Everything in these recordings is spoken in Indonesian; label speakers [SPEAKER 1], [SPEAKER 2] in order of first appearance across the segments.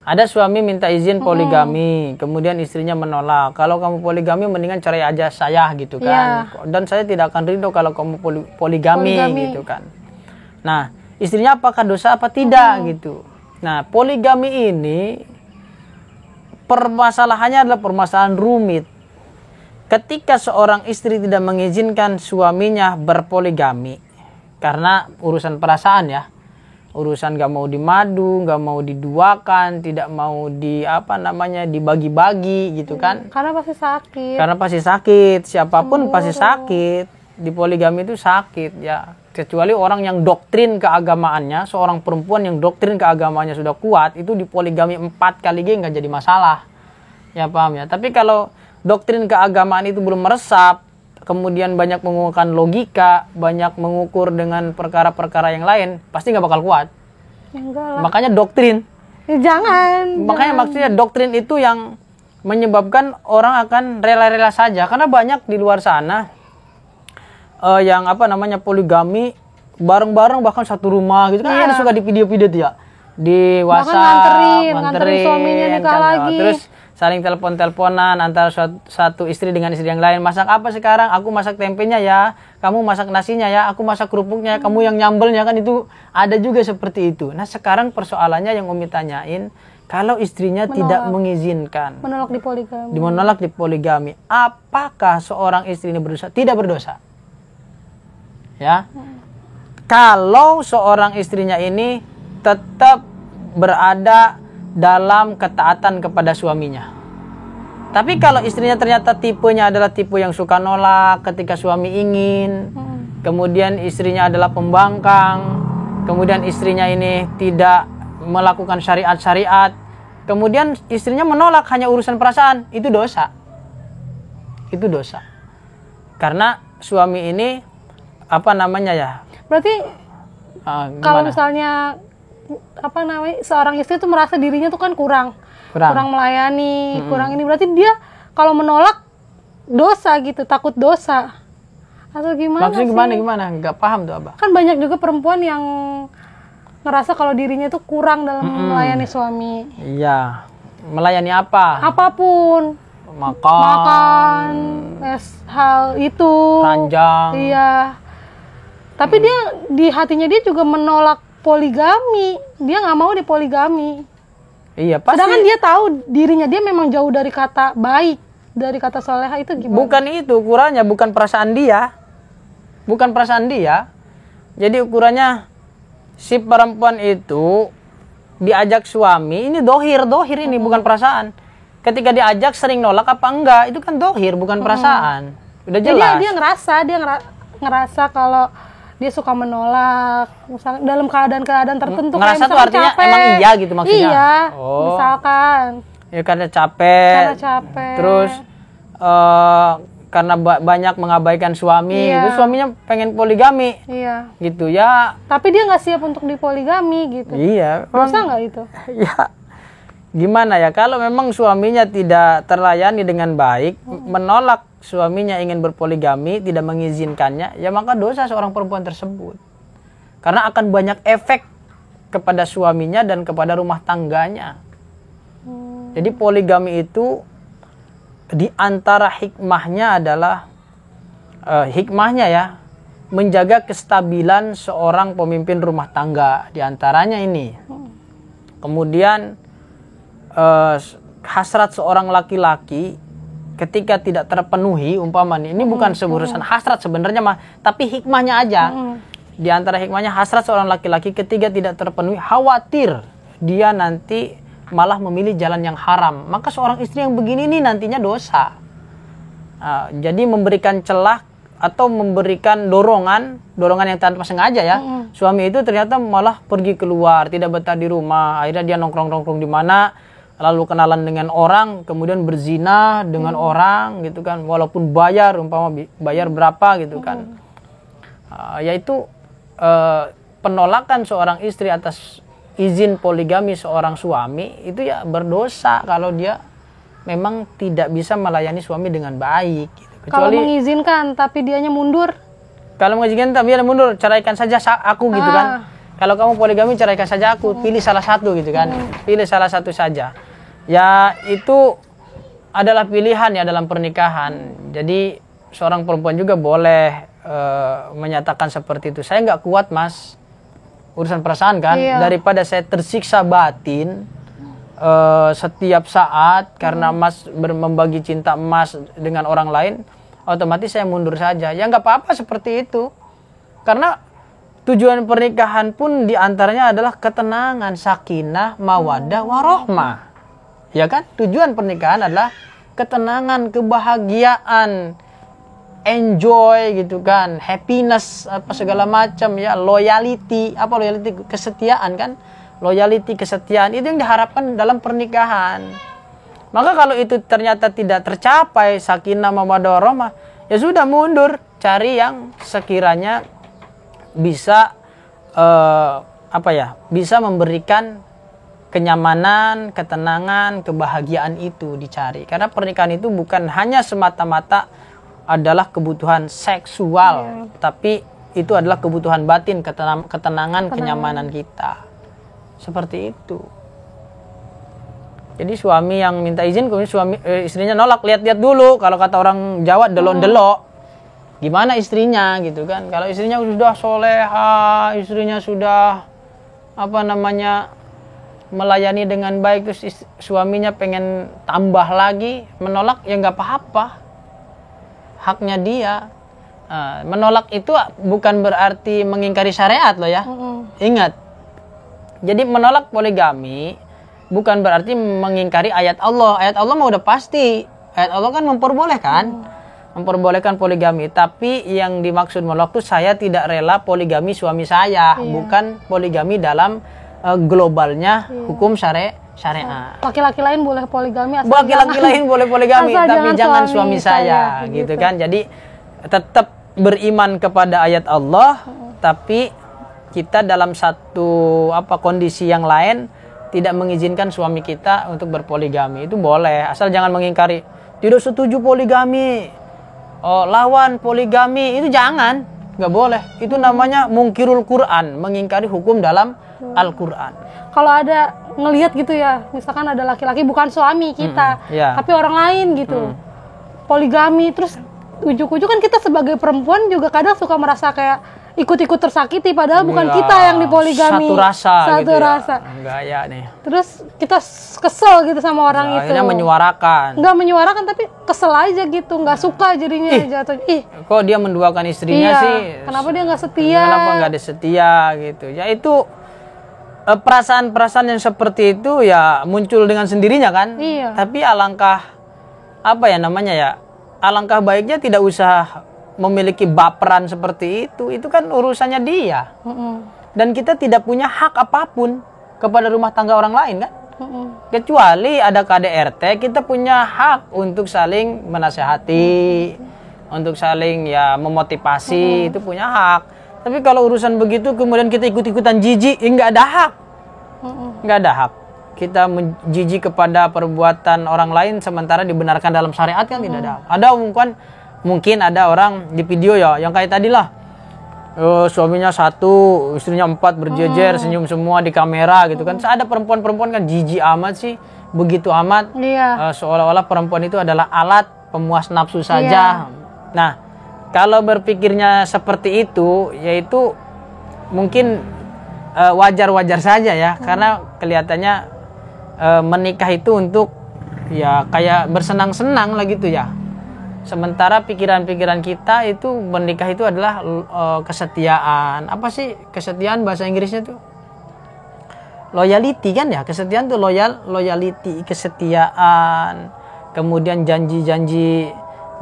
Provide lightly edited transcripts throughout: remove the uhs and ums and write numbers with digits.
[SPEAKER 1] Ada suami minta izin poligami, kemudian istrinya menolak. Kalau kamu poligami mendingan cerai aja saya gitu kan. Dan saya tidak akan ridho kalau kamu poligami gitu kan. Nah, istrinya apakah dosa apa tidak gitu. Nah, poligami ini permasalahannya adalah permasalahan rumit. Ketika seorang istri tidak mengizinkan suaminya berpoligami karena urusan perasaan ya. Urusan gak mau dimadu, gak mau diduakan, tidak mau dibagi-bagi gitu kan.
[SPEAKER 2] Karena pasti
[SPEAKER 1] sakit. Siapapun pasti sakit. Di poligami itu sakit ya. Kecuali orang yang doktrin keagamaannya, seorang perempuan yang doktrin keagamaannya sudah kuat, itu di poligami 4 kali gak jadi masalah. Ya paham ya. Tapi kalau doktrin keagamaan itu belum meresap, kemudian banyak menggunakan logika, banyak mengukur dengan perkara-perkara yang lain, pasti nggak bakal kuat. Makanya doktrin. Makanya maksudnya doktrin itu yang menyebabkan orang akan rela-rela saja. Karena banyak di luar sana yang poligami bareng-bareng bahkan satu rumah gitu kan. Ada suka di video-video tuh ya. Di WhatsApp,
[SPEAKER 2] nganterin suaminya nikah lagi.
[SPEAKER 1] Terus saling telepon-teleponan antara satu istri dengan istri yang lain. Masak apa sekarang? Aku masak tempenya ya. Kamu masak nasinya ya. Aku masak kerupuknya. Kamu yang nyambelnya kan itu ada juga seperti itu. Nah sekarang persoalannya yang Umi tanyain. Kalau istrinya tidak mengizinkan. Menolak di poligami. Apakah seorang istri ini berdosa? Tidak berdosa. Ya. Kalau seorang istrinya ini tetap berada dalam ketaatan kepada suaminya. Tapi kalau istrinya ternyata tipenya adalah tipe yang suka nolak ketika suami ingin, kemudian istrinya adalah pembangkang, kemudian istrinya ini tidak melakukan syariat-syariat, kemudian istrinya menolak hanya urusan perasaan, itu dosa. Itu dosa. Karena suami ini
[SPEAKER 2] Berarti kalau misalnya seorang istri tuh merasa dirinya tuh kan kurang melayani, kurang ini, berarti dia kalau menolak dosa gitu, takut dosa atau gimana?
[SPEAKER 1] Maksudnya gimana? Nggak paham tuh Abah.
[SPEAKER 2] Kan banyak juga perempuan yang ngerasa kalau dirinya tuh kurang dalam melayani suami.
[SPEAKER 1] Iya, melayani apa?
[SPEAKER 2] Apapun. Makan, hal itu.
[SPEAKER 1] Ranjang.
[SPEAKER 2] Iya. Tapi dia di hatinya dia juga menolak poligami, dia nggak mau dipoligami.
[SPEAKER 1] Iya pasti.
[SPEAKER 2] Sedangkan dia tahu dirinya dia memang jauh dari kata baik, dari kata soleha, itu gimana?
[SPEAKER 1] Bukan itu ukurannya, bukan perasaan dia, Jadi ukurannya si perempuan itu diajak suami, ini dohir ini bukan perasaan. Ketika diajak sering nolak apa enggak, itu kan dohir bukan perasaan. Udah jelas.
[SPEAKER 2] Dia ngerasa kalau dia suka menolak, misalkan dalam keadaan tertentu.
[SPEAKER 1] Ngerasa tuh artinya
[SPEAKER 2] capek.
[SPEAKER 1] Emang iya gitu maksudnya?
[SPEAKER 2] Iya, misalkan.
[SPEAKER 1] Ya karena capek. Terus karena banyak mengabaikan suami, itu suaminya pengen poligami.
[SPEAKER 2] Iya.
[SPEAKER 1] Gitu ya.
[SPEAKER 2] Tapi dia nggak siap untuk dipoligami gitu.
[SPEAKER 1] Iya.
[SPEAKER 2] Dosa nggak itu?
[SPEAKER 1] Ya. Gimana ya, kalau memang suaminya tidak terlayani dengan baik, menolak suaminya ingin berpoligami, tidak mengizinkannya, ya maka dosa seorang perempuan tersebut. Karena akan banyak efek kepada suaminya dan kepada rumah tangganya. Jadi poligami itu di antara hikmahnya adalah menjaga kestabilan seorang pemimpin rumah tangga, di antaranya ini. Kemudian hasrat seorang laki-laki ketika tidak terpenuhi, umpamanya ini bukan urusan hasrat sebenarnya tapi hikmahnya aja. Di antara hikmahnya, hasrat seorang laki-laki ketika tidak terpenuhi, khawatir dia nanti malah memilih jalan yang haram. Maka seorang istri yang begini nih nantinya dosa. Jadi memberikan celah atau memberikan dorongan yang tanpa sengaja ya. Suami itu ternyata malah pergi keluar, tidak betah di rumah. Akhirnya dia nongkrong di mana, lalu kenalan dengan orang, kemudian berzina dengan orang gitu kan, walaupun bayar berapa gitu kan. Yaitu penolakan seorang istri atas izin poligami seorang suami itu ya berdosa kalau dia memang tidak bisa melayani suami dengan baik gitu.
[SPEAKER 2] Kalau mengizinkan tapi dianya mundur.
[SPEAKER 1] Kalau mengizinkan tapi dia mundur, ceraikan saja aku gitu kan. kalau kamu poligami ceraikan saja aku, pilih salah satu gitu kan. Pilih salah satu saja. Ya itu adalah pilihan ya dalam pernikahan. Jadi seorang perempuan juga boleh menyatakan seperti itu. Saya nggak kuat mas, urusan perasaan kan. Daripada saya tersiksa batin setiap saat karena mas membagi cinta mas dengan orang lain, otomatis saya mundur saja. Ya nggak apa-apa seperti itu. Karena tujuan pernikahan pun diantaranya adalah ketenangan, sakinah, mawaddah, warahmah. Ya kan? Tujuan pernikahan adalah ketenangan, kebahagiaan, enjoy gitu kan, happiness, apa segala macam ya, loyalty, apa loyalty, kesetiaan kan, loyalty, kesetiaan itu yang diharapkan dalam pernikahan. Maka kalau itu ternyata tidak tercapai, sakinah, mawaddah, warahmah, ya sudah mundur, cari yang sekiranya bisa bisa memberikan kenyamanan, ketenangan, kebahagiaan itu dicari. Karena pernikahan itu bukan hanya semata-mata adalah kebutuhan seksual, tapi itu adalah kebutuhan batin, ketenangan, kenyamanan kita. Seperti itu. Jadi suami yang minta izin, kemudian istrinya nolak, lihat-lihat dulu. Kalau kata orang Jawa, delok-delok. Gimana istrinya gitu kan? Kalau istrinya sudah soleha, istrinya sudah melayani dengan baik, terus suaminya pengen tambah lagi, menolak, ya nggak apa-apa, haknya dia. Menolak itu bukan berarti mengingkari syariat loh ya. Ingat, jadi menolak poligami bukan berarti mengingkari ayat Allah. Ayat Allah mah udah pasti, ayat Allah kan memperbolehkan poligami, tapi yang dimaksud menolak itu saya tidak rela poligami suami saya, bukan poligami dalam globalnya hukum syariat.
[SPEAKER 2] Laki-laki lain boleh poligami,
[SPEAKER 1] laki-laki lain boleh poligami, tapi jangan suami saya gitu kan. Jadi tetap beriman kepada ayat Allah, tapi kita dalam satu kondisi yang lain tidak mengizinkan suami kita untuk berpoligami. Itu boleh, asal jangan mengingkari. Tidak setuju poligami, lawan poligami, itu jangan, nggak boleh. Itu namanya mungkirul Quran, mengingkari hukum dalam Al-Quran.
[SPEAKER 2] Kalau ada ngelihat gitu ya, misalkan ada laki-laki bukan suami kita, tapi orang lain gitu, poligami, terus ujuk-ujuk kan kita sebagai perempuan juga kadang suka merasa kayak ikut-ikut tersakiti, padahal bukan kita yang dipoligami. Satu rasa.
[SPEAKER 1] Enggak ya nih.
[SPEAKER 2] Terus kita kesel gitu sama orang itu.
[SPEAKER 1] Akhirnya menyuarakan.
[SPEAKER 2] Enggak menyuarakan, tapi kesel aja gitu, nggak suka jadinya jatuh.
[SPEAKER 1] Kok dia menduakan istrinya sih?
[SPEAKER 2] Kenapa dia nggak setia?
[SPEAKER 1] Kenapa nggak setia gitu? Ya itu perasaan-perasaan yang seperti itu ya muncul dengan sendirinya kan. Tapi alangkah alangkah baiknya tidak usah memiliki baperan seperti itu kan urusannya dia. Dan kita tidak punya hak apapun kepada rumah tangga orang lain kan. Kecuali ada KDRT, kita punya hak untuk saling menasehati, untuk saling memotivasi, itu punya hak. Tapi kalau urusan begitu kemudian kita ikut-ikutan jijik, nggak ada hak. Nggak ada hak. Kita menjijik kepada perbuatan orang lain sementara dibenarkan dalam syariat kan tidak ada. Ada mungkin ada orang di video yang kayak tadi lah, suaminya 1, istrinya 4 berjejer, senyum semua di kamera gitu kan. Ada perempuan-perempuan kan jijik amat sih, begitu amat, seolah-olah perempuan itu adalah alat pemuas nafsu saja. Nah, kalau berpikirnya seperti itu, yaitu mungkin wajar-wajar saja ya, karena kelihatannya menikah itu untuk kayak bersenang-senang lah gitu ya. Sementara pikiran-pikiran kita itu menikah itu adalah kesetiaan. Apa sih kesetiaan bahasa Inggrisnya tuh? Loyalty kan ya. Kesetiaan tuh loyalty, kesetiaan. Kemudian janji-janji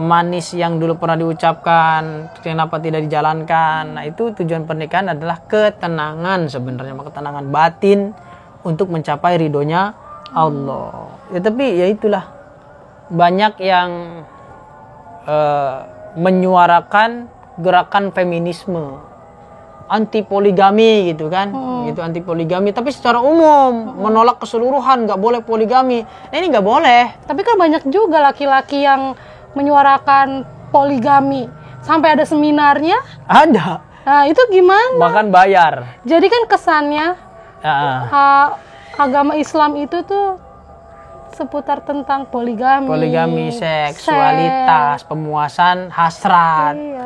[SPEAKER 1] manis yang dulu pernah diucapkan, kenapa tidak dijalankan. Nah, itu tujuan pernikahan adalah ketenangan sebenarnya, ketenangan batin untuk mencapai ridhonya Allah. Ya tapi ya itulah, banyak yang menyuarakan gerakan feminisme anti poligami gitu kan, gitu anti poligami, tapi secara umum menolak keseluruhan, nggak boleh poligami. Nah, ini nggak boleh.
[SPEAKER 2] Tapi kan banyak juga laki-laki yang menyuarakan poligami, sampai ada seminarnya.
[SPEAKER 1] Ada.
[SPEAKER 2] Nah, itu gimana?
[SPEAKER 1] Bahkan bayar.
[SPEAKER 2] Jadi kan kesannya agama Islam itu tuh seputar tentang poligami,
[SPEAKER 1] seksualitas, pemuasan hasrat.
[SPEAKER 2] Iya.